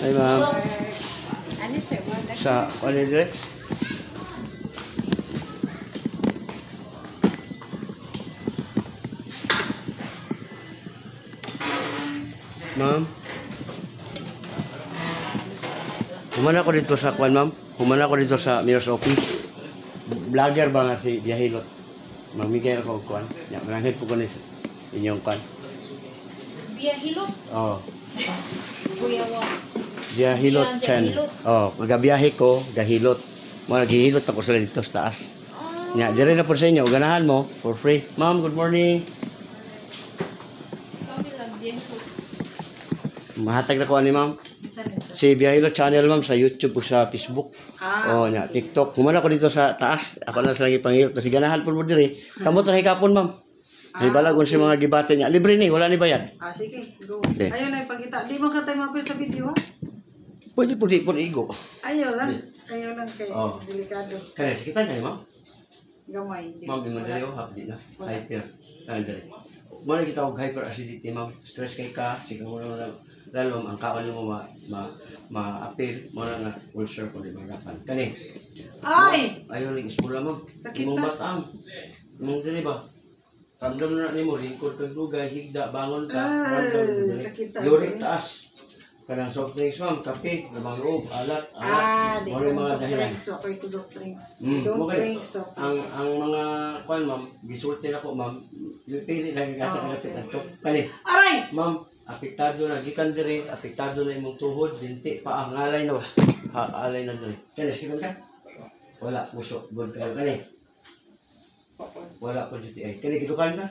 Hi, ma'am. Ano sir? Sa, ano yun dire? Ma'am? Humana ko dito sa kwan, ma'am. Humana ko dito sa mayor's office. Vlogger ba nga si Yahilot? Mamigay ako og kwan. Ya, manangit po ko ni inyong kwan. Biyahilot? Oh. Kuya Wa. Yahilot Yan, chan. Yahilot. Oh, magabiyahe ko, gahilot. Mo naghihilot ako sila dito sa taas. Nya, dire na po sa inyo, ganahan mo for free. Ma'am, good morning. Kami lang biyahilot. Mahatag na ko ani ma'am. Saan sir? Si Biyahilot channel ma'am sa YouTube o sa Facebook. Oh, nya, TikTok. Humana ko dito sa taas. Ako na sa lagi panghilot. Kasi ganahan po mo dire. Kamot ra hikapon ma'am. Ay balagon si mga gibate niya. Libre ni, wala ni bayad. Sige, go. Okay. Ayaw na ipagkita. Di mo ka tayo mapil sa video, ha? Pwede po di po igo. Ayaw lang. Ayaw lang kay Oh. delikado. Kaya, kita na ma'am. Gamay. Ma'am, di man dali o hapdi na. Hyper. Dali. Muna kita og hyperacidity ma'am. Stress kay ka, siguro mo na lalo ang kaon mo ma-appeal mo na nga ulcer ko di magapan. Kani. Ay! Ayaw ning ismula ma'am. Sakit Imong na. batam. Imong dili ba? Ramdam na nimo lingkod kag dugay, higda bangon ka, ramdam dili. sakit na. Uric taas. Kanang soft drinks ma'am, kape, lamang loob, alat, Di mo yung ko mga soft dahilan. drinks. Okay to don't drinks. Mm, Don't okay. drink soft drinks. Ang mga kwan ma'am, gisulti na ko ma'am, pili lang gasa Oh, kapit okay. na to. Kani, Aray! ma'am, apektado na gikan diri, apektado na imong tuhod, binti, paa, ngalay no. Ha, alay na diri. Kani, sikan ka? Wala puso, good ka. Kani, wala po UTI. Kani, gilukan ka?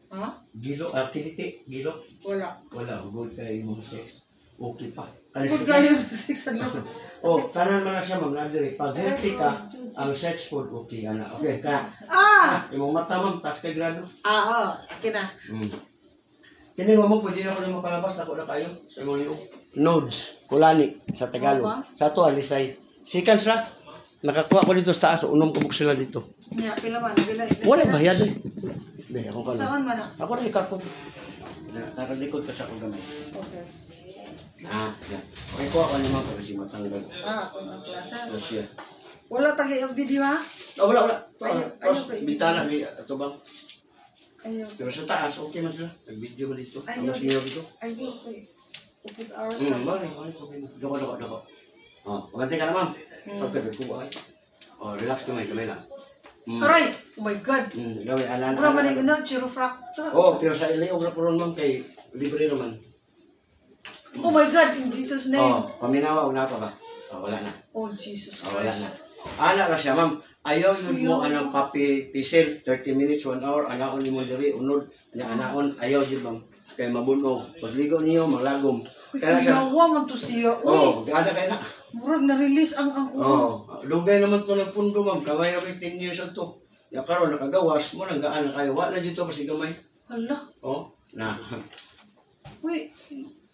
Ha? Gilo, kiliti, gilo. Wala. Wala, good ka imong sex. Okay pa. Kani, Good sikan. kayo. Six ano? Oh, tanan man na siya ma'am, na diri. Pag healthy ka, ang sex food okay ana. Okay, ka. Imong mata ma'am, taas kay grado. Oo. Akin na. Kini mo pwede na ko na mapalabas ako na kayo sa imong liog. Nodes, kulani sa Tagalog. Sa to alisay. Seconds ra. Nakakuha ko dito sa taas, unom ko sila dito. Nga, pila man. Pila. Wala bayad eh. Be, ako kano. Saan man na? Ako na ikarpo. Tara likod ka sa akong gamay. Okay. Yan. Okay ko ako naman kasi matanggal. Ako ng klasa. Ano siya? Wala tagay ang video, ha? Oh, wala. Ayaw, Tapos, ayaw, bitana, ito bang? Ayaw. Pero sa taas, okay man sila. Nag-video ba dito? Ayaw. Mas nyo dito? Ayaw. Upos hours Mali. Doko. Oh, magantay ka na, ma'am. Pagkabit ko ay. Oh, relax kamay lang. Aray! Oh my God! Gawin, anan. Mura man yung chiropractor. Oh, pero sa ilaw na po ron, ma'am, kay libre naman. Oh my God! In Jesus' name! Oh, paminawa, una pa ba? Oh, wala na. Oh, Jesus Oh, wala na. Christ. Ana ra siya, ma'am. Ayaw yun mo anang kape pisil, 30 minutes, 1 hour, anaon ni mo diri, unod, anaon, ayaw yun, ma'am. Kaya mabunog. Pagligo niyo, maglagom. Kaya siya, Kuyawa man to siya. oh, Uy! gada kayo na. Murag na-release ang ako. Oh, lugay naman to ng pundo, ma'am. Kamay na 10 years old to. Ya karon nakagawas mo nang gaan na kayo. Wala dito kasi gamay. Hala. Oh, na. Uy!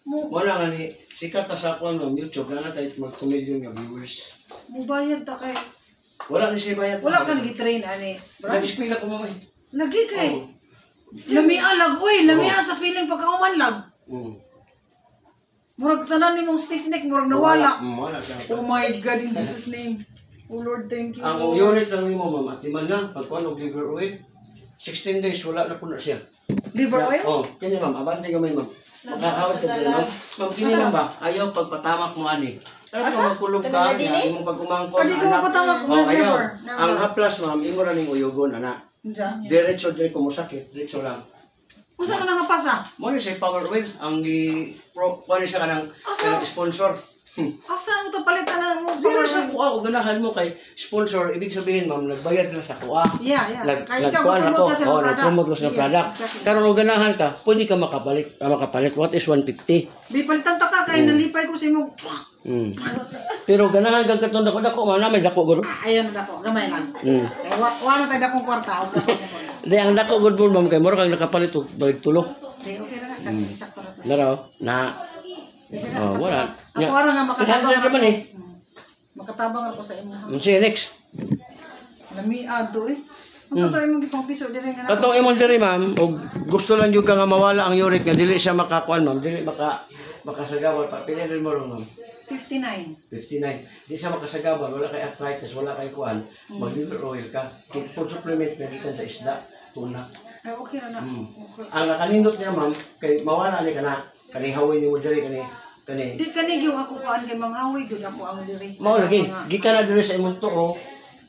Mo Wala nga ni sikat na sa ako no YouTube na tayo mag-2 million nga viewers. bayad ta kay. Wala ni siya bayad. Wala ka nag-train, ani. Nag-eskwela ko mamay. Lagi kay. Oh. Lamialag. Uy! Lamia sa feeling pagkaumanlag. Murag tanan ni mong stiff neck. Murag nawala. Wala siya. Oh my God, in Jesus' name. Oh Lord, thank you. Ang Lord. unit lang nimo ma'am, at man na pagkuan og liver oil. 16 days wala na puno siya. Liver oil? Oh, kini ma'am, abante gamay ma'am. Makakawat ka din ma'am. Ma'am kini ma'am ba? Ayaw pagpatamak mo ani. Tapos kung magkulog ka, imong pagkumangkon. Pwede ko magpatamak mo Oh, ng ayaw. liver. Ang haplas ma'am, imo ra ning uyugon ana. Diyan. Diretso dire ko mo sakit, diretso lang. Kung saan ka nangapasa? Mo ni say power oil ang kuan siya kanang sponsor. Asa mo to palitan ng mo? Pero sa kuha, ganahan mo kay sponsor, ibig sabihin ma'am, nagbayad sila sa kuha. Yeah. Kaya ikaw Nagkuhan ako, mag-promote ka sa product. nag-promote ko sa Yes, product. exactly. Karon og ganahan ka, pwede ka makapalit. What is 150? Di palitan ta ka, kaya nalipay ko sa imo. Pero ganahan kang katong dako man namin dako gud. Ayan na ako, gamay lang. Kaya wala tayo dakong kwarta. O dako mo. Di ang dako gud mo ma'am kay mura kang nakapalit og balik tulo. Okay na na. Sakto na to. Naraw na wala. Ako ara nga makatabang Sinabi naman eh. Makatabang ako sa imo. Sige next. Lamiado eh. Ang tayo mong gipang piso dire nga. Katong imong diri ma'am, og gusto lang jud ka nga mawala ang uric nga dili siya makakuan ma'am, dili makasagawal pa pinili mo ron ma'am. 59. 59. Di sa makasagaban, wala kay arthritis, wala kay kuan, mag-liver oil ka. Food supplement na gikan sa isda, tuna. Ay, okay na na. Okay. Ang nakanindot niya, ma'am, kay mawala ni kana, kani haway ni mo diri kani. Di kanig yung ako kuan kay manghawi gud ako ang diri. Mao lagi, gikan na diri sa imong tuo.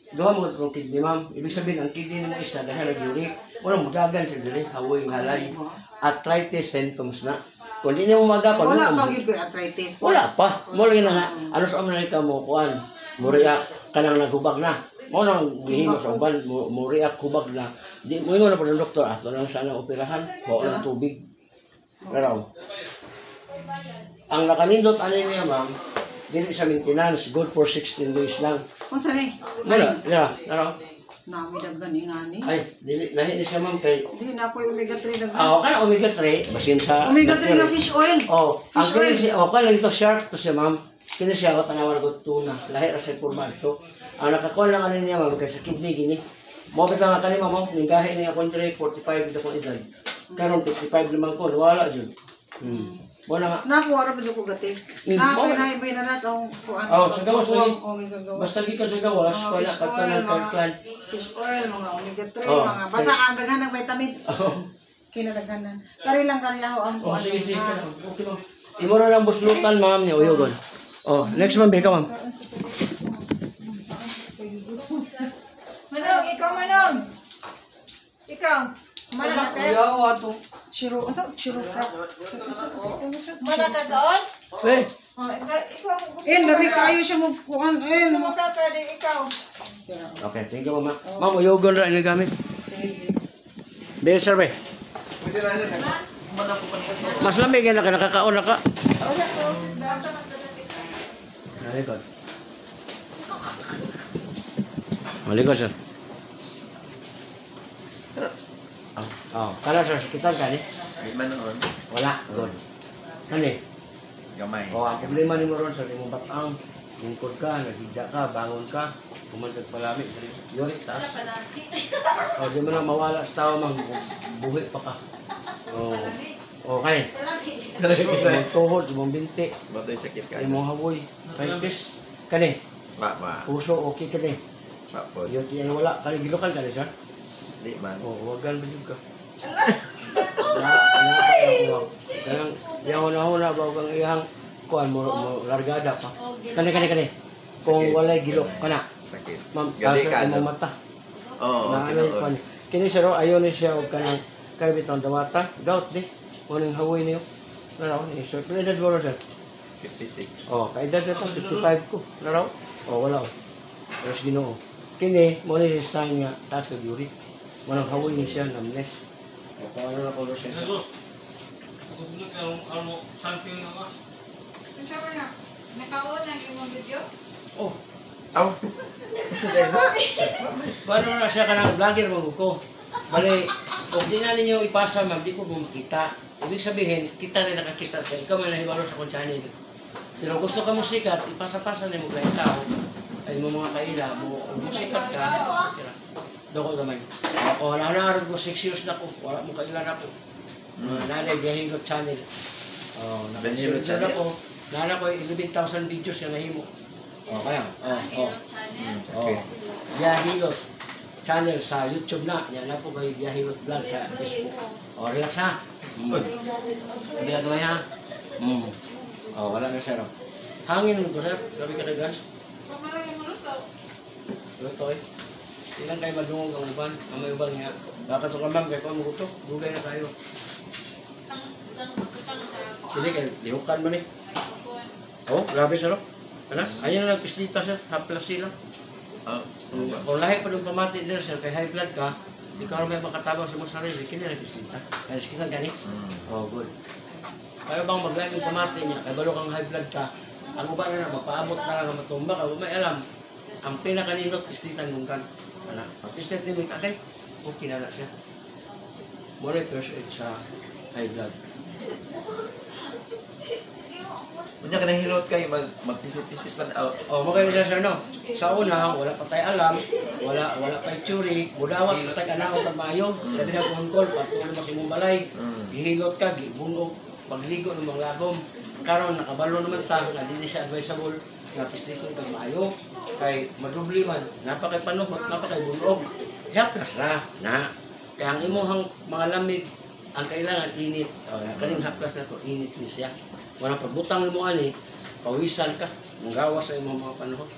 Duha mo itong kidney, ma'am. Ibig sabihin, ang kidney mo isa dahil nag-uric. Wala mo dagan sa diri, haway halay. Arthritis symptoms na. Kung di niyo magapan, Wala pa gyud arthritis. wala pa. Mo lagi na nga. Ano sa Amerika mo kuan? Muriya kanang naghubag na. Mo nang gihimo sa uban, muriya hubag na. Di mo ingon na pa ng doktor, ato lang sana operahan. Wa na tubig. Pero ang nakanindot ani niya, ma'am, dili sa maintenance, good for 16 days lang. Unsa ni? Wala, laro. Nami daghan ingani. Ay, dili lahi ni siya, ma'am, kay Di na ko omega 3 daghan. kana omega 3 basin sa Omega 3 na fish oil. Oh, ang Fish kini oil. siya, kana ito shark to siya, ma'am. Kini siya o tanawar ko tuna. Lahi ra sa formato. Ang nakakuha lang ani niya, ma'am, kay sa kidney gini. Mo kita nga kanima mo, ningahi ni ako entre 45 dito ko edad. Karon 55 limang ko, wala jud. Mo na nga. Nakuha ra pud ko gati. Ako na ibay na nas ang kuan. Oh, sa gawas lagi. Omega gawas. Basta gi ka sa gawas, wala ka tanang kagklan. Fish oil, mga omega 3, Oh. mga basta ang daghan ng vitamins. Kinadaghanan. Kari lang kaniya ang Oh, kuan. sige, sige. Okay, ma'am. Imo ra lang buslutan, ma'am, niya uyogon. Oh, next ma'am, bika, ma'am. Manong, ikaw manong. Ikaw. Mana ka sir? Yawa to. Shiro, ito, shiro frap. Mana ka doon? Eh, Labi kayo siya mo kuan. Ikaw. okay, thank you, ma'am. Ma'am, uyogon ra ini gamit. Be, sir, be. Mas lamig yan na nakakaon na ka. Malikot. Malikot, sir. Oh, kala sir, kita gani? Di man noon, Wala, good. Kani? gamay. Oh, ang problema ni mo ron, sir, mo batang. Lingkod ka, nagigda ka, bangon ka, kumantag palami. Yori, taas. Oh, di mo na mawala sa tao, mang buhi pa ka. Oh, okay. Imong tuhod, imong binti, Batoy sakit ka. imong hawoy, arthritis. Kani, Ba. puso, okay ka ni. Ba po. Yung tiyan wala, kani gilukan ka ni, sir. Di man. Oh, wagan ba ka? Kanang yahon-hona ba kang iyang kuan mo largada pa. Kani. Kung walay gilok kana, Sakit. ma'am, Gali kasi ka. imong mata. Oo, Na ano yung kuan. Kini sir, ayon ni siya og kanang karbitong dawata, gout di. Morning hawoy niyo. Naraw ni sir. Pila edad mo ro, sir? 56. Oh, kaedad na to 55 ko. Naraw? Oh, wala. Pero Ginoo. Kini mo ni sign nga taas ka uric. Manang hawoy ni siya namnes. O kung ano na ko siya. Nakaon ang imong video? Oh, Aw. Sa dito. paano na siya kanang vlogger mo ko? Bali, kung di na ninyo ipasa, ma'am, di ko mo makita. Ibig sabihin, kita rin nakakita siya. Ikaw may nahibaro sa kong channel. Pero gusto ka mo sikat, ipasa-pasa na mo kay tao. Ay mo mga kaila, mo sikat ka. Doko gamay. O, wala na rin ko 6 years na ko. Wala mo kaila na ko. Nanay, Biyahilot Channel. O, Biyahilot nakasunod Channel. ako. Nana ko 11,000 videos yung nahimo. O, kaya. O. Okay. Biyahilot Channel sa YouTube na. Yan na po kayo Biyahilot Vlog sa Facebook. O, relax ha. Sabi na gamay ha. O, wala na siya. Hangin mo ko sir. Sabi ka na gas. Luto eh. Ilan kayo madungog ang uban? Ang may uban nga. Baka ito ka ma'am, kaya kung gusto, dugay na tayo. Hindi kayo, lihukan mo ni. Oh, grabe sir. Ano? Ayun na nagpislita sir, haplas sila. Oh. Kung lahi pa ng pamati din sir, kay high blood ka, di ka rin may makatabang sa mga sarili, kini rin pislita. Kaya sikisan gani? Oh, good. Kaya bang maglahi ng pamati niya, kaya balo kang high blood ka, ang uban na magpaabot na lang ang matumba ka, may alam. Ang pinakaninot, pislitan mong kan. Ano? Pag pislitan mo, okay, okay na siya. More first aid sa high blood. Kunya ka hilot kayo, magpisit-pisit man. Oh, magayon siya sir, no? Sa una, wala pa tayo alam, wala pa tsuri, budawat pa tayo anahon at maayong, dati na kung call, patuloy mo si mong balay, gihilot ka, gibunog, pagligo ng mga lagom, karon nakabalo naman ta nga dili siya advisable nga pislikon kag maayo kay madubli man napakay panuhot napakay bunog haplas na kaya ang imuhang mga lamig ang kailangan init kaning haplas na to init siya wala pagbutang mo ani pawisan ka gawas sa imong mga panuhot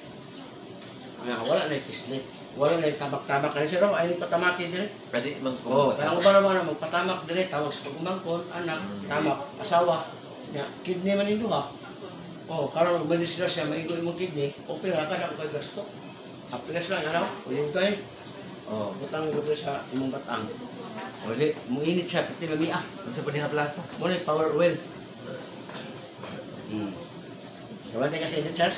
wala na pislit wala na tabak-tabak kanina sir ay patamaki dire Pwede oh magkumot. kaya ko ba naman magpatamak dire tawag sa pagumangkon anak tamak asawa ya kidney man nindo ha oh karon malis na siya maigo imong kidney opera ka na kay gasto apres lang ano uyog kay oh butang mo sa imong batang Wala, muinit siya, pati lamia. Ano sa paniha plaza? Muna, power oil. Gawante kasi init, sir.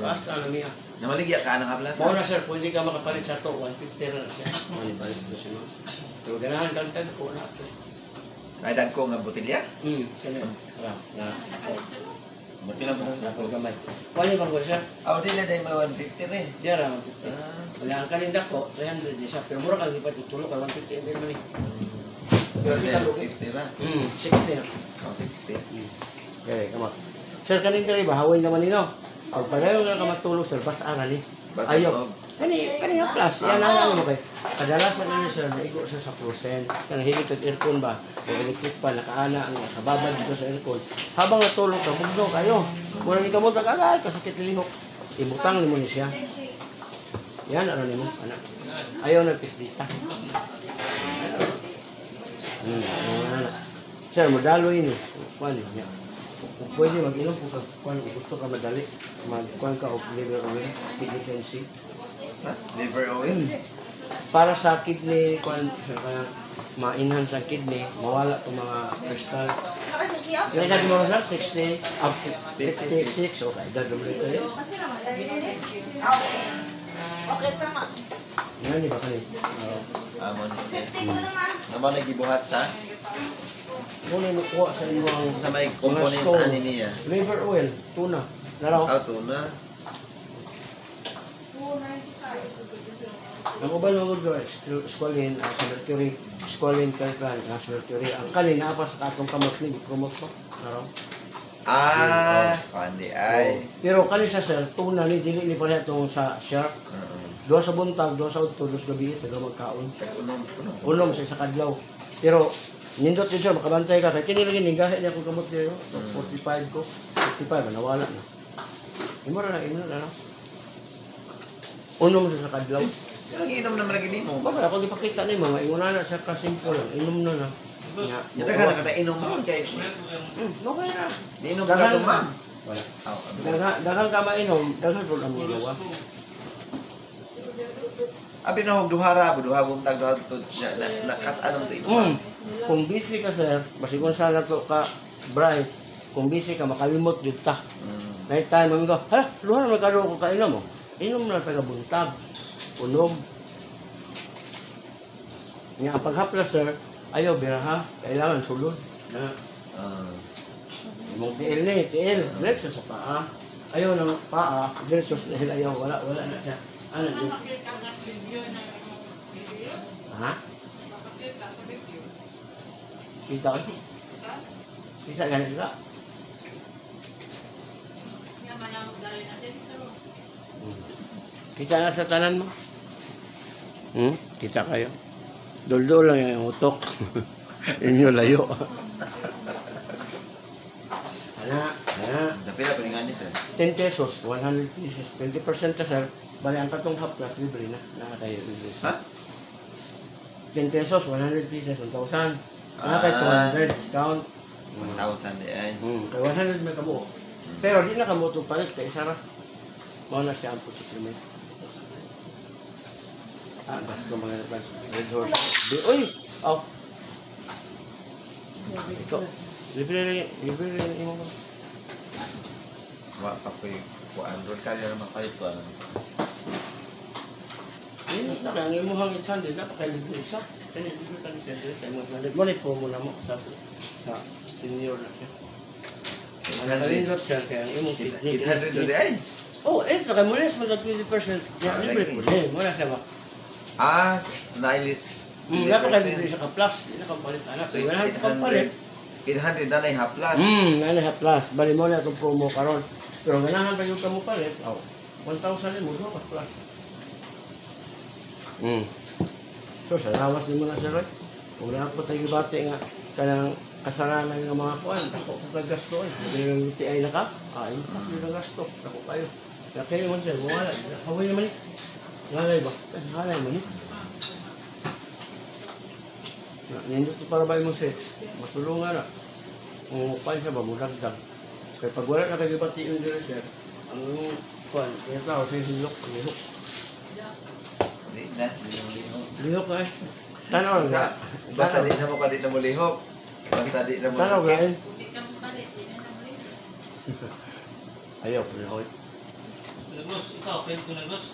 Basta lamia. Namaligya ka ng plaza? Muna, sir, pwede ka makapalit sa to. 150 na siya. Balik na siya. Pero ganahan kang ko na ito. Naidag ko nga botilya? Kaya na. Botila mo Sa gamay. Wala bang ko siya? Ako din na dahil may 150 rin. Diyan lang. Wala ang kaninda ko, 300 din siya. Pero mura kang ipat itulog, 150 ml man eh. Pero din 50 na. 60 na. Oh, 60. Okay, kama. Sir, kanin ka rin ba? Haway naman nino. Pag pagayo nga ka matulog, sir, bas ara ni. Ayaw. Kani nga plus, yan ang mo kay. Kadalasan na sir, naigo siya sa frozen. Kaya hilig at aircon ba? O electric pa, nakaana ang kababad dito sa aircon. Habang natulog ka, bugno kayo. Muna ni kamot agad, kasakit lihok. Ibutang mo ni siya. Yan, ano ni mo, anak. Ayaw na pislita. Sir, modalo ini. Kuan niya. Kung pwede mag-inom kung kuan gusto ka madali, mag-kuan ka o liver oil, kidney cleansing. Ha? Liver oil? Para sa kidney, kuan ma-enhance ang kidney, mawala itong mga crystal. Kaya natin mo sa 60 up to 56. Okay, dadong ito eh. Okay, tama. Yan, di ba kanil? Amo ni siya. Naman nagibuhat sa? Muna nakuha sa inyo ang Sa may components sa ani niya. liver oil, tuna. Naraw. Auto na. Ang uban ng udro, squalene, sa mercury, squalene calcan, sa mercury. Ang kanin, apa sa katong kamot ni, promote ko. Naraw. Pandi ay. Pero kanin sa sir, tuna ni, dili ni pala itong sa shark. Duha sa buntag, duha sa udto, duha sa gabi, taga magkaon. Unom sa isa kadlaw. Pero, nindot din siya, makabantay ka. Kaya kinilagin, ningahin niya kung kamot niya. 45 ko. 55, nawala na. Imo na, ano? Unom sa kadlaw. Ang inom naman lagi mo. Bakit ako ipakita ni mga inguna na sa kasimple lang. Inom na na. Yan ka na inom mo kay. Okay na. Inom ka to ma. Wala. Daghang ka mainom, daghang ron ang mga. Abi na hog duhara, duha buntag duha to nakas anong to inom. Kung busy ka sir, basigon sana to ka bright. Kung busy ka makalimot jud ta. Night time mo ko. Hala, luha na magkaro ko kainom mo. Inom na taga buntag. Unom. Nga ang paghaplas sir, ayaw biraha, kailangan sulod. Na imong tiil ni, tiil, diretso sa paa. Ayaw ng paa, diretso sa tiil, ayaw, wala na siya. Ano yun? Ha? Kita ka? Kita ganit ka? Kita na sa tanan mo? Kita kayo. Dol-dol lang yung utok. Inyo layo. Dapila pa nga ni sir. 10 pesos, 100 pieces. 20% ka sir. Bali ang katong half plus libre na. Nakatayo libre. Ha? 10 pesos, 100 pieces, 1,000. Nakatayo 200 discount. 1,000 di ay. Kaya 100 may kabuo. Pero di na kabuo itong palit. Kaya sarap. Mauna siya ang supplement. Basta mga advance. Red horse. Uy! Oh! Ito. Libre rin imo mo. Wa pa ko yung Android ka na mapalit ko ano. Ayun, ang imuhang 800 na pakalibre isa. Kaya libre ka ni Sandra sa imong 100. Money po muna mo sa senior na siya. Ang nalindot siya kaya ang imong 800 di ay. Oh, ito kay mo na 20%. Yeah, libre po. Muna siya ba? Nailit. Napakalibre siya ka plus. Hindi na kapalit anak. So, 100 kapalit. 800 na na haplas. Nana ha plus. Bali mo na itong promo karon. Pero ganahan pa yung kamo palit. 1,000 mo do plus. So sa lawas nimo na sir. Kung na po tayo bati nga kanang kasalanan ng mga kuan, ako sa gasto eh. Yung UTI na ka, ayun pa yung gasto. Ako kayo. Kaya kayo man sir, wala. Haway naman eh. Ngalay ba? Ngalay man eh. Nindot para ba yung sex? Matulungan na. Kung paano siya ba, mudagdag. Kaya pag wala na kayo pati yung dire sir, ang kuan, kaya tao, sa hilok, lihok. Hindi na, lihok. Lihok na eh. Tanaw nga. Basta di na mo ka di na mo lihok. Basta di na mo Tanaw nga sakit. eh. Ayaw, lihok. Naglos, ikaw, pwede ko naglos.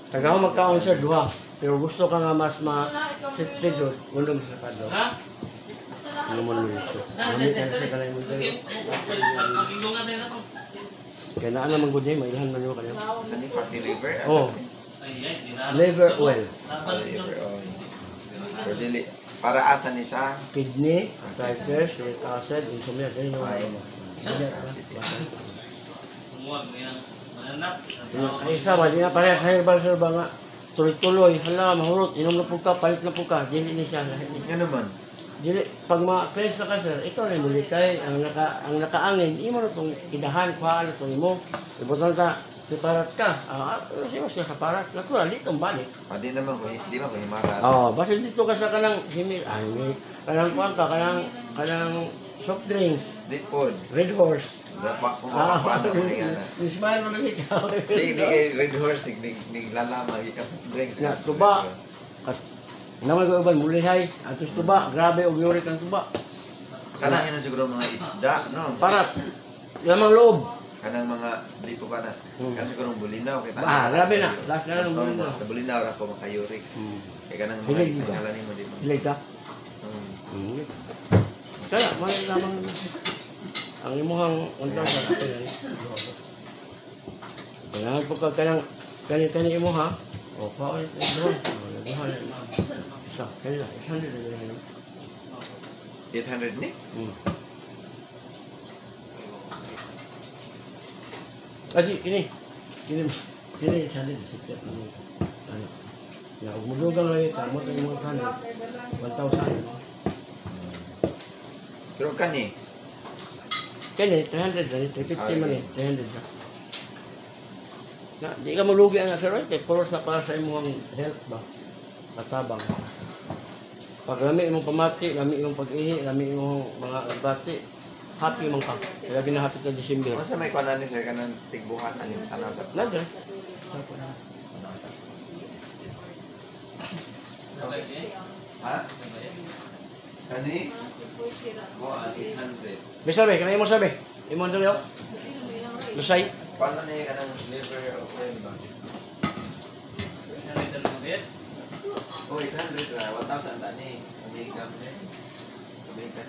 Tagaw magkaon sir, duha. Pero gusto ka nga mas ma-safety doon, undong sa kado. Ha? Ano mo naman gusto? Gamit na sa kalay mo tayo. Magigong natin na to. Kaya na naman good day, mailahan man yung kanyo. Sa ni fatty liver. Oh, Ay, di na. liver oil, Napalit yun. Liver oil. Pero dili, para asa ni sa kidney, arthritis, uric acid, insomnia, ganyan yung Ay, Tumuwag mo yan. Mananap. Ang isa ba, di na parehas herbal sir ba nga, tuloy-tuloy, hala, mahurot, inom na po ka, palit na po ka, dili ni siya. Nga naman. Dili, pag ma-friends na ka sir, ito na yung mulikay, ang nakaangin, imo na itong idahan, kuhaan na itong mo, ibutan ka, siparat ka, siya siya sa parat, natural, dito ang balik. Di naman ko, di man ko himarat. Basta dito ka sa kanang himil, kanang kuhaan ka, kanang soft drinks, Di po. Red Horse. Dapat ko paano mo nga na. Ismail mo lang ikaw. Di kay Red Horse, nig lalama, ikas drinks. Nga, tuba. Naman ko iban, mulihay. Atos tuba, grabe, uric ang tuba. Kanang yun siguro mga isda, no? Parat. Lamang loob. Kanang mga, di po ka na. Kanang siguro bulinaw. Grabe na. Last na lang ng bulinaw. Sa bulinaw, ako makayurik. Kaya kanang Hilig mga ba? pangalan mo, di mo. Hilig ka? Kaya, may lamang ang imuhang unta sa akin ay. Kailangan po ka kani imo ha. O, paulit na ito. Naguhan na isa. Kailan, 100 na ganyan. 800 ni? Kasi, kini, 100. Sikit na mo. Kung mulugang lang ito, mo tayo mga 1,000. Pero kani, Kani, 300 na 350 man 300 na. Na, di ka malugi ang nasa right, pero sa para sa imong health ba? Matabang. Pag lami imong pamati, lami imong pag-ihi, lami imong mga bati, happy man ka. Kaya ginahapit na December. ano sa may kwanan ni sir, kanang tigbuhat, aning tanaw sa... Nada. Ha? Kani? Ko, 800. Bisa be, kana imo sabi. Imo dali oh. Lusay. Paano ni kanang liver oil ba? Oh, 800 ra. 1,000 ta ni. Omega mo ni. Omega.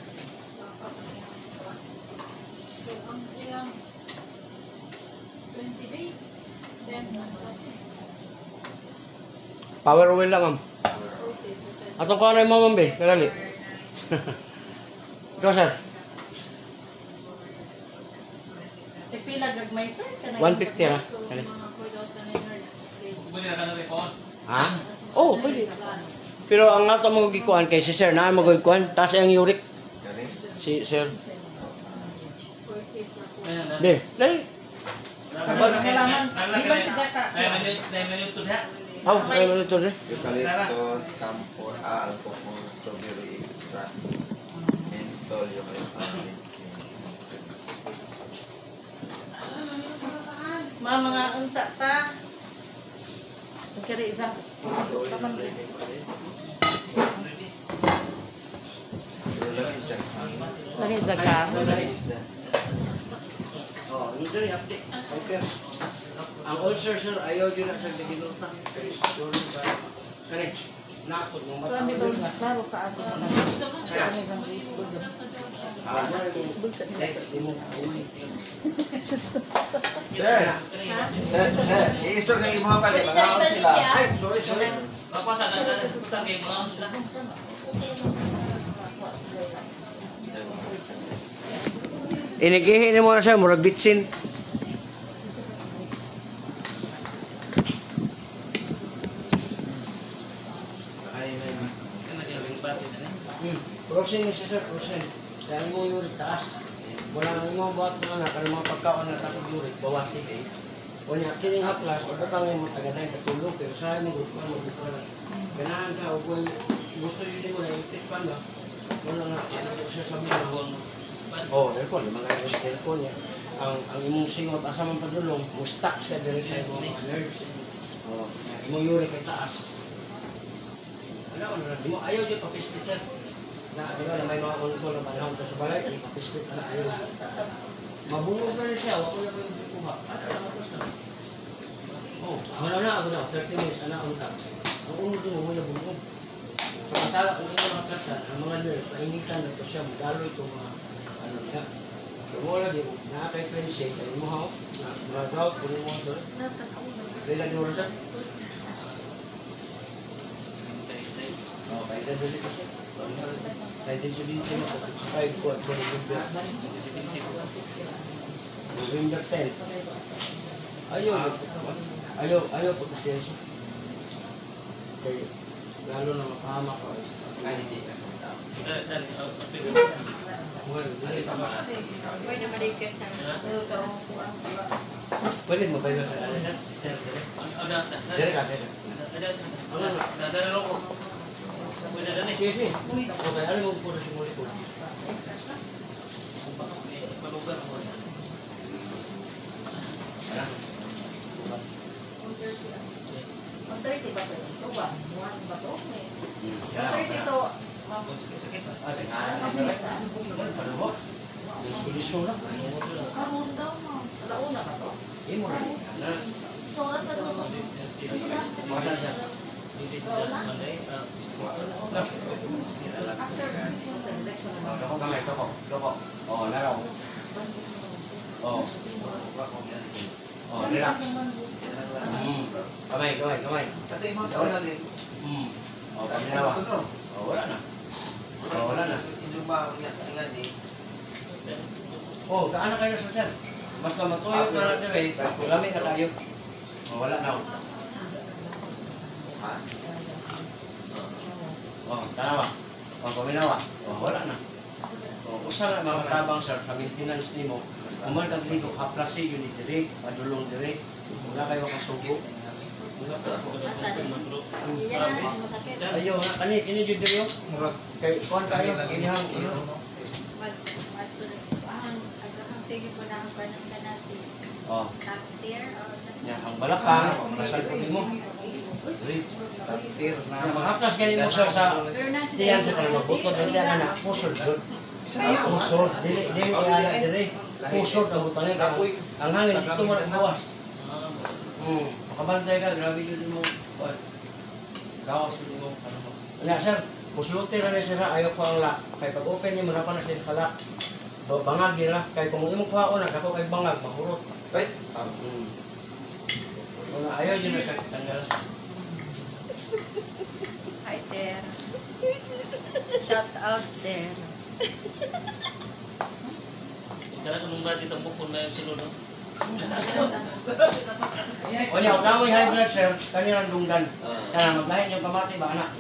Power oil lang am. Atong ko na mo mambe, kadali. Ikaw sir, Pila gagmay sir? 150 ra. Kani. Buli na ka na rin po. Ha? Oh, pwede. Pero ang ato mo gikuan kay si sir na mo gikuan, taas ang uric Kani? si sir. Ayan na. De, dali. Di ba si Zaka? Dahil minuto na. Aw, ay mo to de. Eucalyptus, camphor, alcohol, strawberry extract, menthol, eucalyptus. Mga unsa ta. Kiri za. Pero lagi siya. Lagi Zaka. Lagi siya. Oh, hindi dali update. Okay. Ang ulcer sir ayaw din na sa diginulsa. Kani. Nakot mo Kami ba mata. klaro ka ato na. Kami sa Facebook. Facebook sa Next mo. Sir! I-store kayo mga pala. Mga sila. Ay, sorry. Kapasa na na. Putang kayo mga sila. Inigihi ni mo na siya, murag bitsin. Kakain na yun. Kan lagi lebih batin ni. Crossing ni siya, sir, crossing. Kaya mo yung taas. Wala nang imong buhat na anak, kada mga pagkaon na tapos yurik, bawati kay. Kunya, kining haplas, o datang mo taganay katulog, pero sa mo gusto mo gusto na. Ganahan ka, o kung gusto yun mo na itik pa na. Wala nga, ano siya sabi na. Oh, aircon, yung mga aircon niya. Ang imong singot, asa man padulong, mo stuck siya dito sa imong mga nerves. Oh, imong yurik kay taas. Ano, di mo ayaw dito papistit sir. Na, di ba, na may mga konto na panahon sa balay, di papistit na ayaw. Mabungog na rin siya, wako na pa yung kuha. Ano ko siya? Oh, wala na ako daw, 30 minutes, anak unta. Ang unod mo, muna bungog. Samantala, kung ito mga klasan, ang mga nerves, painitan na ito siya, magdaloy ito mga, ano niya. So, wala din, nakaka-friendship, ay mo ha, mag-out, kunin mo ito. Rila di mo siya? Oh, kaya na dali kasi. Kaya din sabihin siya mo, 55 ko at November 10. Ayaw po kasi siya. Kaya, lalo na makahama ko. Kaya hindi ka sa tao. Well, dali pa ba? Pwede malikat siya. Pwede mo ba yung ano na? Ada. Dali ka, dali. Ada rokok. Pwede ada nih. Sige, sige. Okay, alam mo po na siya muli po. Palugar mo. Sakit-sakit. Ano mo? Pulisyo na. Imo rin. Na. Masan siya. Loko kamay, loko. Loko. Oh, naraw. Oh. Oh, relax. Kamay, kamay, kamay. Tatay mo sa unalim. Oh, paminawa. Oh, wala na. Oh, wala na. Yung ba, nga ni. Oh, kaana kayo sa sir. Basta matuyok na natin eh. Lamig na tayo. Oh, wala na. Ha? Oh, tanawa. Oh, paminawa. Oh, wala na. Oh, usa na mga tabang sir sa maintenance nimo. Kuman kag ligo haplasi yun ni dire, padulong dire. Wala kayo makasugo. Ayo, kani kini jud dire yo. Murag kay kuan kayo inihang iyo. Sige po na ang panasi. Oh, Taktir. nya ang balakang nasal ko mo. Tatir na. Ang haplas kani mo sir sa tiyan sa kanang magbutod ang tiyan na pusod gud. Pusod dili dire. Pusod ang butangay ka. Ang hangin dito man ang gawas. Makabantay ka, grabe yun mo. Gawas yun mo. Kanya sir, pusluti na sir, ayaw ko ang lock. Kaya pag open niya, muna pa na sir kalak. Bangag nila, kaya kung imong kuhaon na, ako kay bangag, mahurot. Wait. Ayaw yun na sir, tanggal. Hi, sir. Shout out, sir. Kaya kung budget ang bukod na yung sunod. O niya, huwag mo high blood sir, kanilang dunggan. Kaya maglahin yung pamati ba, anak?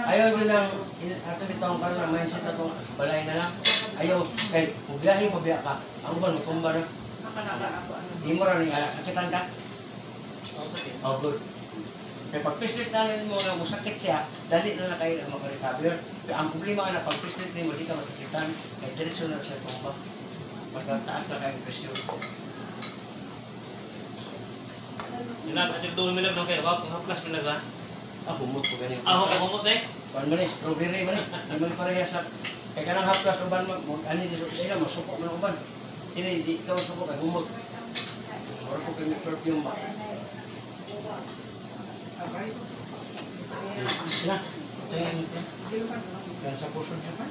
Ayaw yun lang, ato bitong karoon ng mindset na itong balay na lang. Ayaw, kaya kung biyahe mo biya ka, ang buwan, matumba na. Di mo rin yung sakitan ka. Oh, good. Kaya pag pislit na rin mo na sakit siya, dali na kayo na makarecover. Ang problema na pag pislit mo, di ka masakitan, kaya diretso na siya tumba. Basta taas na kayong presyon. Yun lang, kasi doon milag doon kayo. Haplas milag ba? Humot ko ganyan. Humot eh. Kuan man strawberry man di man parehas sa kay kanang haplas uban mo ani di sila masuko man uban. Ini di ka masuko kay humot. Or ko kay perfume ba. Na. Tingin ko. Kan sa puso niya pa.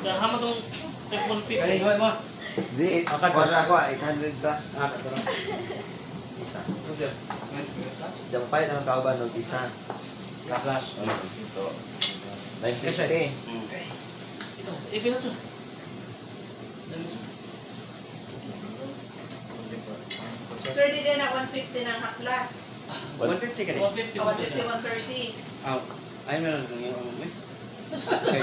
Kaya hama tong telephone pic. Kani hoy mo. Di, wala ko, 800 ba? Katoro. Isa. Jampay ng kauban ng isa. Plus. Ito. Kasi, 950. Ito, ipilat siya. Sir, di din na 150 ng haplas. 150 ka din. 150, 150, 150. 130. Ay, meron kang yung ano eh. Okay.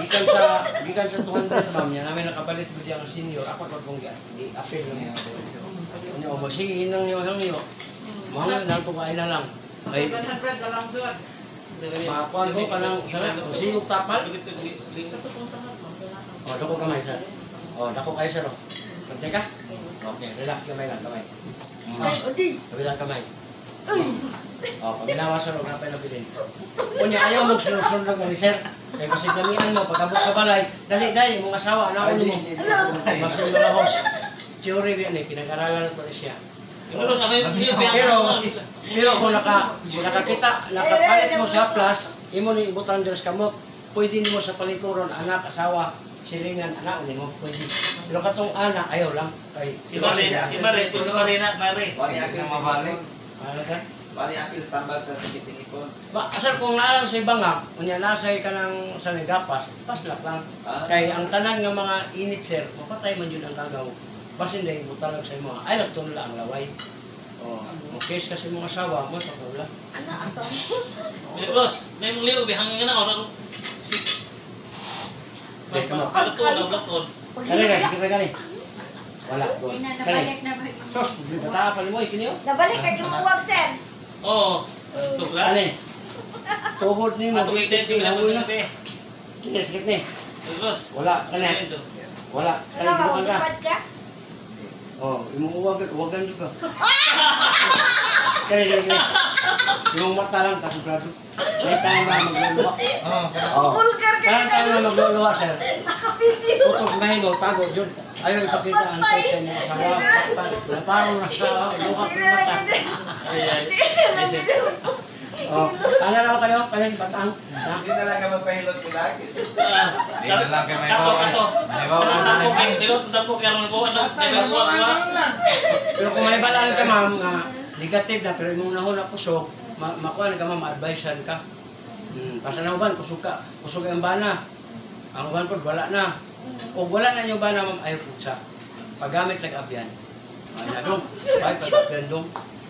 Gikan sa 200 ma'am niya, namin nakapalit ko diyan ang senior. Ako ko kung di-appeal lang niya. Ano, magsihin ng yung hangyo. Mga nang tukain na lang. Ay, 100 na lang doon. makakuan ko ka ng sigog tapal. O, dako kamay, sir. O, dako kayo, sir. Pantay ka? Okay, relax kamay lang, kamay. Kabilang kamay. O, pag ginawa sa loob, napay na bilin. Kunya, ayaw mong sunod-sunod ka ni sir. Kaya kasi gamian mo, pagkabot sa balay, dali, mong asawa, anak mo. Masin mo na host. Theory yan eh, pinag-aralan na to siya. Pero kung nakakita, nakapalit mo sa plus, imo ni ibutang Diyos kamot, pwede mo sa palikuron, anak, asawa, silingan, anak, hindi mo pwede. Pero katong anak, ayaw lang. Kay, Si Mare na, Mare. Wari apil sa balik. ano ka? Wari apil tambal sa sige-sige-ipon. Asal kung naalang sa bangag, kunya nasay ka ng sa nagapas, paslak lang. Kay ang tanan nga mga init sir, mapatay man yun ang kagaw. Basta hindi butalag sa mga, ay nagtunla ang laway. Oh, case kasi mga asawa mo, tatula. Bros, may mong liyo, bihangin na ako. Palaton. Kani guys, kita kani. Wala. Hindi na Kani. nabalik na ba? Sos, bata pa mo ikini. Nabalik ka yung muwag, sir. Oo. Tukla. Kani. Tuhod ni mo. Ato yung dente, Kini pinapos na be. sakit ni. Bros. Wala, kani. Wala. Kani Ano, bukan ka. lipad ka? Oh, uwagan juga. Kani. Yung mata lang kasugrado. May tayo na magluluwa. Oh. Vulgar ka Kaya tayo na magluluwa, sir. Nakapidyo. Putok na hinog, tago yun. Ayaw ipakita ang text sa inyo asawa. Parang nasa luha ko yung mata. Oh, ano lang kayo? Kaling batang. Ha? Hindi na lang ka magpahilot ko lagi. Hindi na lang kayo may bawas. May bawas. Tapo kaya rin po. Pero kung may balaan ka ma'am, nga negative na, pero yung unahon na puso, makuha ka ma'am, ma-advisean ka. Basta na uban, kusog ang bana. Ang uban po, wala na. Kung wala na yung bana ma'am, ayaw po siya. Paggamit nag-abyan. Ay na dong, ay pag-abyan dong.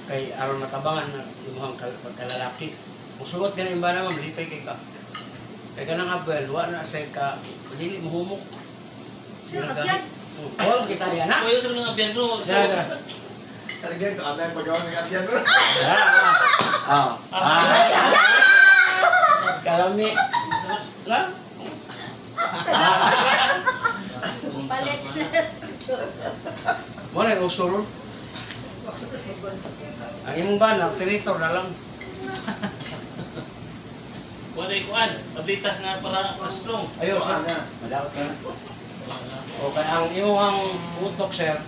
Kay aron matabangan na yung mga pagkalalaki. Kung sugot ka na yung bana ma'am, lipay kay ka. Kaya ka nang abyan, wala na sa ka, dili mo humok. Abyan? Oo, kita niya na. Kuya sa mga abyan bro. Talagang ko ano yung paggawa sa kapyan bro. Kalami. Na? Palit na Mo na yung usurol. Ang imong bana, operator na lang. Wala ikuan. Pablitas nga para strong. Ayaw, sir. Madawat ka na. O kaya ang imong utok, sir,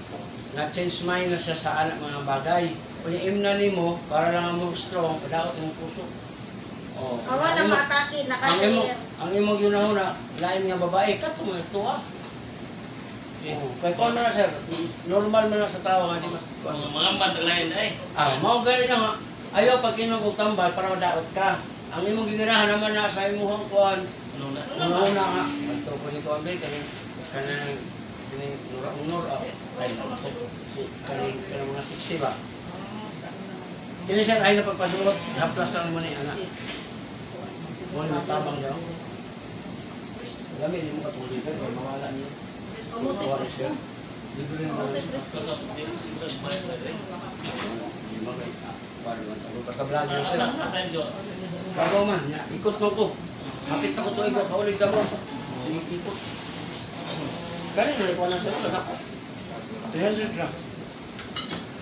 na-change mind na siya sa anak mga bagay. Kung yung imna nimo, para lang mo strong, madawat yung puso. O, Awa na mataki, nakasir. ang imong yun na lain nga babae, kato mo ito ah. Kaya kung na, sir, normal man lang sa tao nga, di ba? Mga bandalayan ay. Mao gani na nga. Ayaw pag inom og tambal para madaot ka. Ang imong gigirahan naman na sa imong kuan. Ano na? Una nga. Adto ko ni kuan bay kani nura ay kani mga siksi ba. Kini sir ay napagpadulot, haplas lang mo ni anak. Mo na tabang daw. Lami ni mo katuloy ka, mawala niyo. Tuwa sir. Libre na lang. Basta vlog yun sir. Asan Jo? Bago man, ikot mo ko. Kapit ako to ikaw, kaulig ka mo. Sige, ikot. Kaya nyo, ikaw na sir, lanak ko. 300 gram.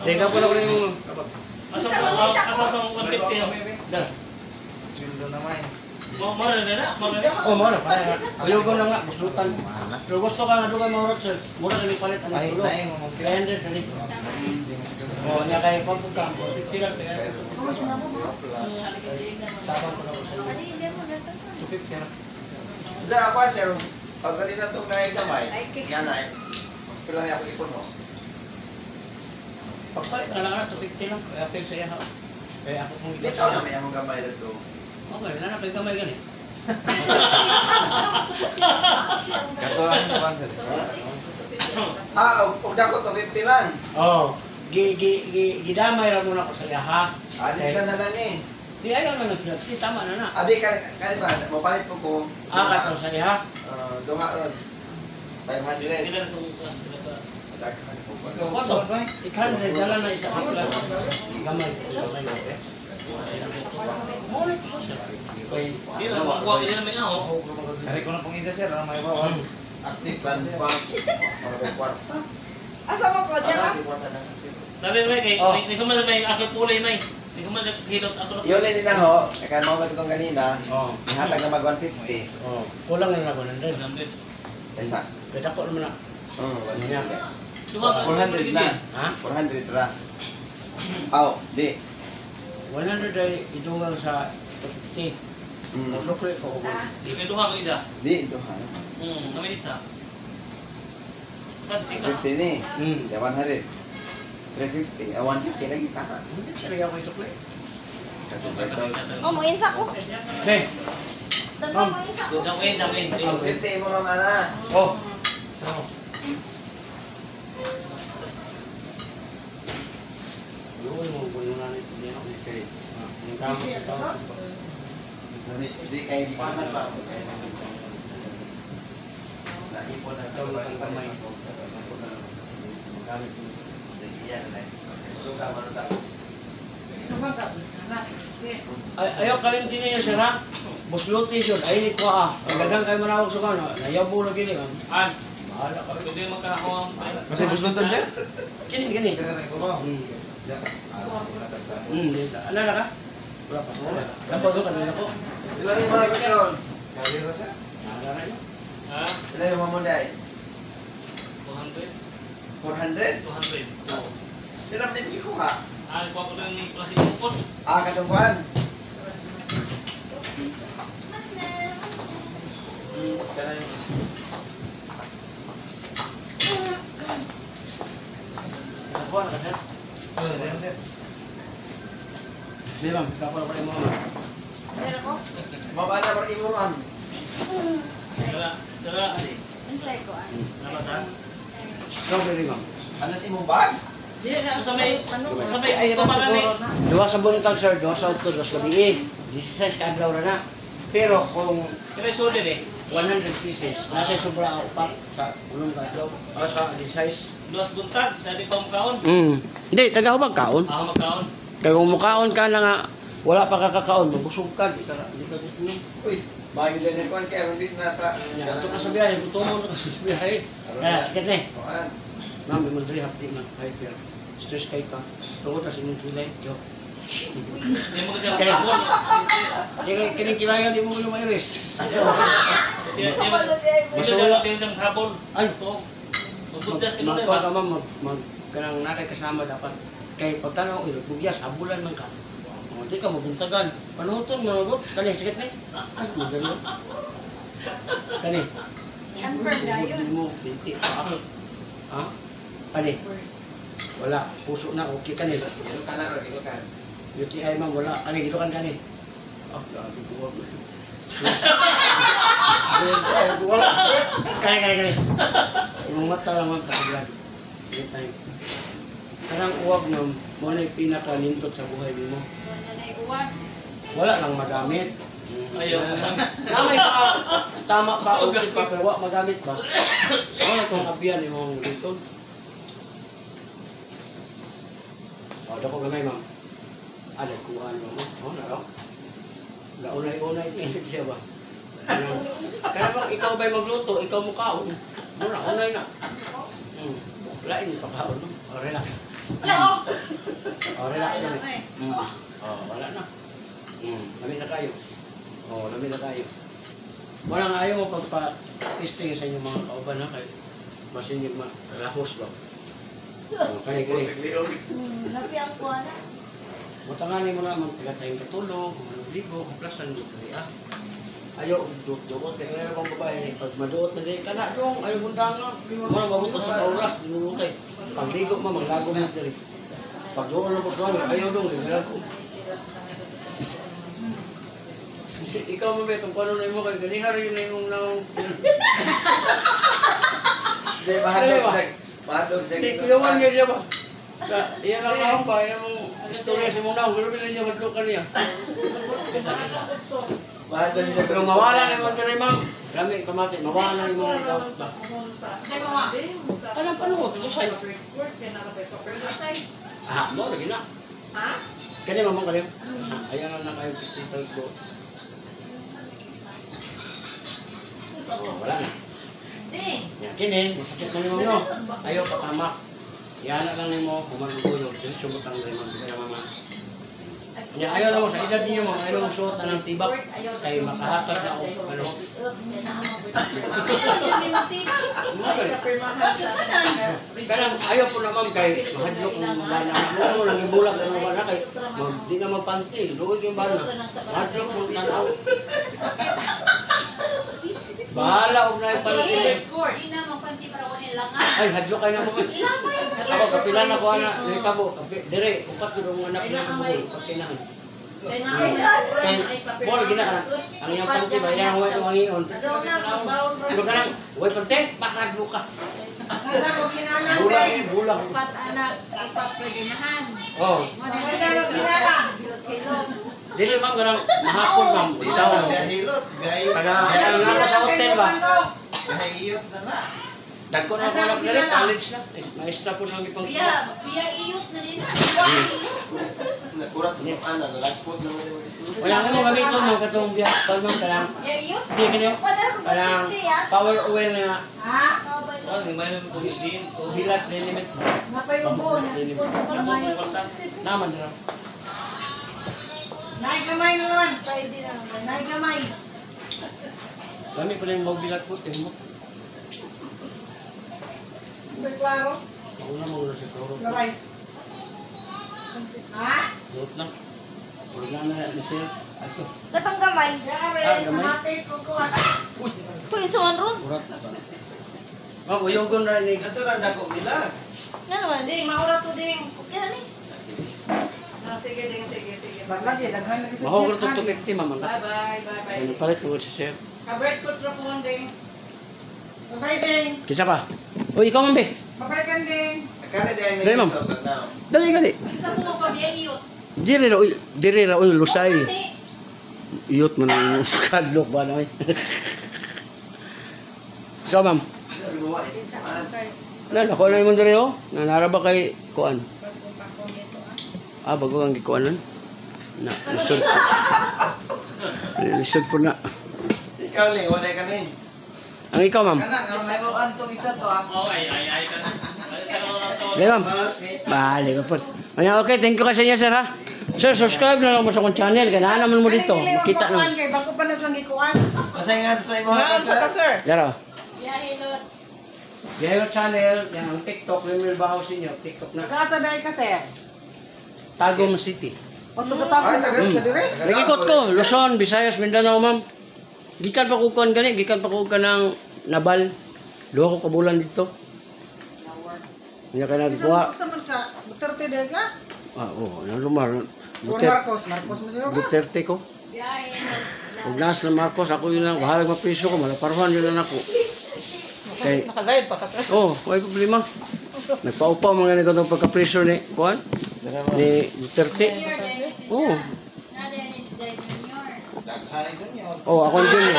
Teka po lang ko na yung Asal kang 150. Dah. Sildo naman. Mara na na? Oh, mura. Ayaw ko na nga, buslutan. Pero gusto ka nga doon kayo mahurot sir. Mura kami palit ang Ay, tulo. ay, 300 na rin. Oh, niya kayo pagpunta. 50 lang. Tapang ko na ko sa inyo. 250 lang. Diyan ako sir, pag sa itong gamay, yan na mas pila niya ako ipon mo. Pagpalit na lang na, 250 lang. Kaya pil sa iya ha. Kaya ako kung Dito na may among gamay na to. Okay, nanapay kamay gani. Kato lang yung sponsor. Huwag ako to 50 lang. Oh, gidamay ra muna ko sa iya ha. Alis na lang eh. Di ayaw na nagpilapsi, tama na na. Abi, kaya ba, mapalit po ko. Katong sa iya. Duha ron. 500. Ilan itong Daghan po ba? Koto, 800 dala na isa ka class. Gamay. Gamay na eh. Muna ko siya. Hindi na makuha ka din may aho. Kari ko na pong isa sir, may bawal. Active plan pa. Para may kwarta. Asa mo ko dyan ah? Kwarta na. Sabi may kay, Oh. hindi ko man may aso pulay may. Hindi ko man hilot ako. Yun din na ho, kaya mo ba itong kanina, Oh. ihatag na mag 150. Oh, kulang na ako nandun. 100. Isa. Pwede ako naman na. Oh, Niya. 400 na. Ha? 400 ra. Aw, di. 100 ay idungang sa 50. Masukli ko. Di kay duha mo isa. Di, duha. Na may isa. Kan sika. 50 ni. Hmm. Di 100. 350. 150 lagi taka. Hindi talaga ako isukli. Oh, mo insa ko. Hey. Dagdag mo insa ko. Jamin. 50 mo ma'am ana. Oh. Yun mo, kung na nito niya. Okay. Yung kamo ito. Di kay paman ba? Naipon na Ito yung kamay. Gamit mo. Yan na. Ito ka man ta. Ayaw kalimti niya sir ha. Busluti yun. Ay, ko ah. Ang gadang kayo manawag sa kano. Ayaw bulo gini ka. An. Bahala ka. Pwede magkakakuha. Kasi buslutan siya? Gini. Ano na ka? Wala pa. Lako doon ka. Lako. Ilan yung mga accounts? Kali na siya? Naalala niyo? Ha? Ilan yung mga munday? 200. 400? 200. Ilan din ko ha? Ah, kuha ko lang yung klase ng kupon. Katungkuhan. Kaya yung... Nakakuha na ka sir? Ilan sir? Di ma'am. Nakakuha pa rin mo ma'am. Meron ko. Mabana pa rin imuruan. Dala. Insay ko ah. Nalasan. Strawberry ma'am. Ano si mong bag? Sa may Ay, ito pala ni. Dua sa buntag sir, dua sa utod, dua sa gabi. 16 ka adlaw na na. Pero kung Kaya sulit eh. 100 pieces, nasa sobra upat sa ulong ka adlaw. O sa 16. Duas buntag, sa di pa makaon. Hindi, taga-hubag kaon. Ako magkaon. Kaya kung mukaon ka na nga, wala pa kakakaon, mabusog ka, di ka gusto mo. Uy, bago din yung kwan kaya hindi nata. Yan, ito ka sa biyahe, gutomon ka sa biyahe. Kaya, sakit eh. Kuan. Ma'am, may mandali hapdi na, hyper. Stress kay ka. Tungkol na sinong kilay. Yo. Hindi mo kasi Kaya, magkakon. kining kilaya, di mo yung mairis. Hindi mo siya maghabol. Ay, Ito. Magbudjas ka na Magkuha ka ba? ma'am, kanang nakay kasama dapat. Kay pagtanaw, bugyas, habulan man ka. Di ka mabuntagan. Panuton, managot. Kani, sakit ni. Ay, madali. Kani. Confirm na yun. Mo, binti. Ha? Kani. Wala. Puso na, okay kani. Ilo ka na ron, ilo ka. UTI ma'am, wala. Kani, gilukan kani. Ah, grabe ko wag. Kani. Yung mata lang ang kasagrado. Hindi tayo. Karang uwag na mo na yung pinakalintot sa buhay mo. Wala lang magamit. Ayaw. Tama ka, okay pa, pero wala magamit ba? Wala itong abiyan yung mga lintot. O, dako gamay ma'am. Ada kuhaan mo. O, naro. Launay-unay tingin siya ba? Kaya bang ikaw ba'y magluto, ikaw mo kaon. Muna, unay na. Lain pa kaon mo. O, relax. O, relax na. O, wala na. Lamig na kayo. O, lamig na kayo. Wala nga ayaw mo pagpa-testing sa inyong mga kauban na kayo. Masin yung malahos ba? O, kani. Napiang ko na. Matanganin mo naman, tagatayong katulog, kung anong libo, kaplasan mo kaya. Ayaw, duot. Kaya nga bang babae, pag maduot na din, kana dong, ayaw bundang nga. Mga mabutos sa oras, dinulutay. Pag ligo mo, maglago mo diri. Pag doon na po ayaw dong, ligalago. Ikaw mo ba itong paano na mo kay ganihar yun na yung naong... Hindi, mahadlok siya. Hindi, kuyawan niya siya ba? Iyan lang naong ba, yung istorya si mong naong, pero niya hadlokan niya. Mahadlok siya. Pero mawala na yung mga rin, ma'am. Rami, pamati, mawala na yung mga tao. Say mo nga. Anong panuot? Lusay. Say. Ah, mo, lagi na. Ha? Kanya mamang kayo. Ayan na kayo festival ko. Wala na. Ding. Yan, kini, masakit na ni no. Ayaw patamak. Yan na lang ni mo, kumalugulog. Yan sumutang rin mo. Kaya mama. Yan, ayaw na mo, sa edad niyo mo, ayaw mo suot na ng tibak. Kaya makahatag na ako. Ano? Hindi mo tira. Kaya ayaw po naman kay mahadlok ng bana. Ano mo lang ibulag ang bana kay di na magpantil. Luwag yung bana. Mahadlok ng tanaw. Bahala og na yung pantil. Hindi na magpanti para ko nilangan. Ay, hadlok kayo na mo. Ako, kapilan ako na nitabo. Dire, upat yung mga anak na buhay. Pagkinahan. Bol, gina ka na. Ang iyong panti ba? Yan ang huwag yung hangion. Pero ka lang, huwag panti, pakadlo ka. Bulang eh, bulang. Upat anak, upat pwedinahan. Oh. Dili ma'am, ganang mahapon ma'am. Itaw. Gahilot. Taga, nasa sa hotel ba? Gahiyot na na. Dagko na ako lang dali, college na. Maestra po nang ipang Biya iyot na nila. Nakurat sa ana, nalagpot naman sa mga isulot. wala nga mo gamiton mo katong biyak. Palmang karang. Biya iyot. Hindi kanyo. Parang power oil nga. Ha? Bilat, limit. Napayubo na. Naman na. Naay kamay na naman. Pwede na naman. Naay kamay. Kami pa rin bilat po. Tingin mo. May klaro. Ako na mga sa koro. Gabay. Ha? Loot lang. Wala na ni sir. Ato. Gatong gamay. Yare, Ah, sa gamay. matis kung kuha. Uy. Ito isuan ron. Urat na ba? Oh, uyogon ra ni. Ato lang dako bilag. Nga naman. Ding, maura to ding. Okay na ni. Ah, sige ding, sige. Bagay, daghan lagi sa Mahogor tiyan, to ha? 250 mama. Bye. Ano palit mo si sir? Kabert ko trapon ding. Bye ding. Kinsa pa? Uy, ikaw man be. Bye kan ding. Kani dai Dali, may ma'am. isot na. Dali gali. Isa ko mo pa biya iyot. Diri ra uy lusay. Hindi. Iyot mo na kadlok ba na. Ikaw ma'am. Ako na yung diri oh. Nanara ba kay kuan? Ah, bago ang gikuanan. Na, lisod. Lisod po na. Ikaw ling wala ka ni. Ang ikaw ma'am. Kana karon may mo antong isa to ah. Oo, ay ka na. Sa mga Dali ma'am. Mas ni. Bali ka po. Ayan, okay, thank you kasi niya sir ha. Sir, subscribe na lang mo sa akong channel. Ganahan naman mo dito. Makita na. Kay bago pa na sang gikuan. Kasi nga sa imo Nga, ka sir. Daro. Biya hilot. Yellow channel, yan ang TikTok, Lemil Bahaw Sinyo, TikTok na. Kasa dai ka sir. Tagum City. O tugatapon ka dire. Nagikot ko, Luzon, Visayas, Mindanao, ma'am. Gikan pa ko kuan gani, gikan pa ko kanang Nabal. Duha ko kabulan dito. Nya kana Isa kuha. mo sa man ka. Duterte dai ka. Ah, oh, nang lumar. Or Marcos mo sino ka? Duterte ko. Biya hilot. Ug nas na Marcos, ako yun lang, bahalag mapriso ko, malaparhan yun lang ako. Kay, Nakagayad pa ka. oh, may problema. Nagpaupaw mga nagkatong pagkapriso ni, kuan? Ni Duterte. Junior din si Oh. Jan. Nadia ni si Jan Junior. Daghanay junior. Oh, akong junior.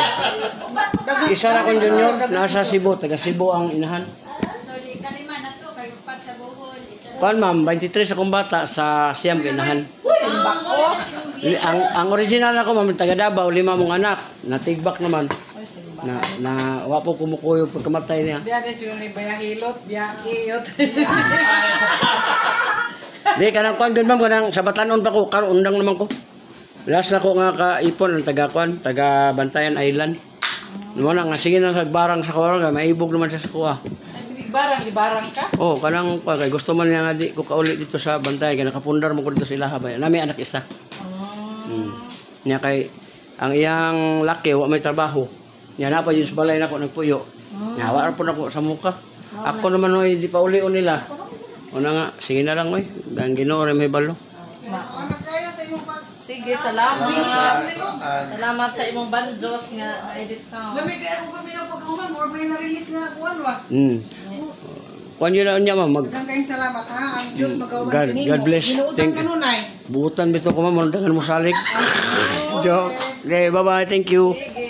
Isa na akong junior, nasa Cebu, taga Cebu ang inahan. So, di kalima na to. Kay upat sa buhol. Isa sa... Kuan ma'am, 23 akong bata sa Siam inahan. Ang original ako ma'am, taga Davao, 5 mong anak. Natigbak naman. Na wapo kumukuyog pagkamatay niya. Biya din sino ni Bayahilot, biya iyot. Di kanang kuan gud ma'am, kanang sa Batanon pa ko, karon undang naman ko. Last na ko nga kaipon ang taga kuan, taga Bantayan Island. Wala nga sige nang sagbarang sa kuwa, maibog naman siya sa kuwa. Sige ibarang ka. Oh, kanang pa kay gusto man niya nga di ko kauli dito sa Bantay, kay nakapundar mo ko dito sa ilaha ba. Nami anak isa. Nya kay ang iyang laki wa may trabaho. Nya na pa yung sa balay nako nagpuyo. Nya wa po nako sa muka. Ako naman oy di pa uli nila. Una nga sige na lang oy. Gang Ginoo ra may balo. Anak kayo sa imong pag. Sige Sige, salamat. Sa- Salamat sa imong banjos nga ay discount. Lamig kaya kung kami ng pagkahuman, more may na-release nga kuwan ba? Kuan yun na niya, ma'am. Daghang kayong salamat ha. Ang Diyos magawan God- kinimo. God bless. Ginuutang Thank ka you. nun ay. Buutan bito ko, ma'am. Manundangan mo salig. Joke. Okay, bye-bye. Thank you. Sige.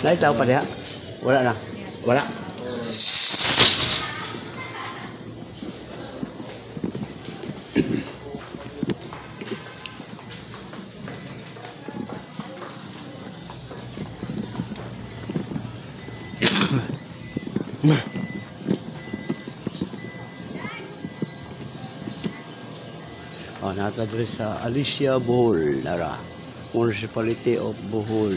Lain tahu pa diha? Wala na. Wala. Oh, nata diri sa Alicia Bohol, Nara. Municipality of Bohol.